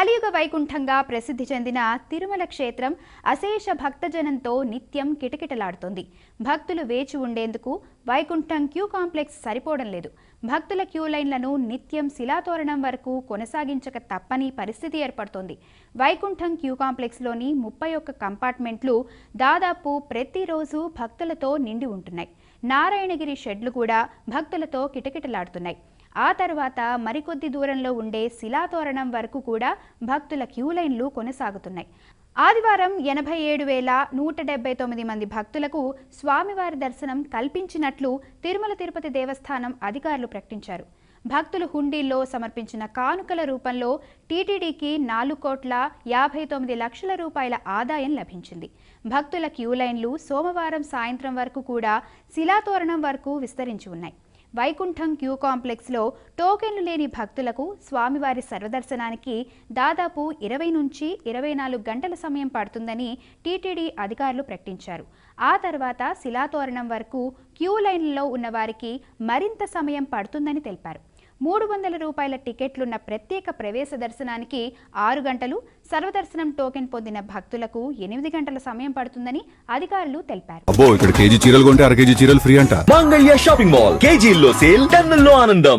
కలియుగ వైకుంఠంగా ప్రసిద్ధి చెందిన తిరుమల క్షేత్రం అశేష భక్తజనంతో నిత్యం కిటకిటలాడుతోంది. భక్తులు వేచి ఉండేందుకు వైకుంఠం క్యూ కాంప్లెక్స్ సరిపోవడం లేదు. భక్తుల క్యూ లైన్లను నిత్యం శిలాతోరణం వరకు కొనసాగించక తప్పని పరిస్థితి ఏర్పడుతోంది. వైకుంఠం క్యూ కాంప్లెక్స్లోని 31 కంపార్ట్మెంట్లు దాదాపు ప్రతిరోజు భక్తులతో నిండి ఉంటున్నాయి. నారాయణగిరి షెడ్లు కూడా భక్తులతో కిటకిటలాడుతున్నాయి. ఆ తర్వాత మరికొద్ది దూరంలో ఉండే శిలాతోరణం వరకు కూడా భక్తుల క్యూ లైన్లు కొనసాగుతున్నాయి. ఆదివారం 87,179 మంది భక్తులకు స్వామివారి దర్శనం కల్పించినట్లు తిరుమల తిరుపతి దేవస్థానం అధికారులు ప్రకటించారు. భక్తులు హుండీల్లో సమర్పించిన కానుకల రూపంలో టీటీడీకి 4,59,00,000 రూపాయల ఆదాయం లభించింది. భక్తుల క్యూ లైన్లు సోమవారం సాయంత్రం వరకు కూడా శిలాతోరణం వరకు విస్తరించి ఉన్నాయి. వైకుంఠం క్యూ కాంప్లెక్స్లో టోకెన్లు లేని భక్తులకు స్వామివారి సర్వదర్శనానికి దాదాపు 20 నుంచి 24 గంటల సమయం పడుతుందని టీటీడీ అధికారులు ప్రకటించారు. ఆ తర్వాత శిలాతోరణం వరకు క్యూ లైన్లలో ఉన్న వారికి మరింత సమయం పడుతుందని తెలిపారు. 300 రూపాయల టికెట్లున్న ప్రత్యేక ప్రవేశ దర్శనానికి 6 గంటలు, సర్వదర్శనం టోకెన్ పొందిన భక్తులకు 8 గంటల సమయం పడుతుందని అధికారులు తెలిపారు. అబ్బో, ఇక్కడ కేజీ చీరలు కొంటే అర కేజీ చీరలు ఫ్రీ అంట. మంగళ్య షాపింగ్ మాల్ కేజీల్లో సేల్, టన్నుల్లో ఆనందం.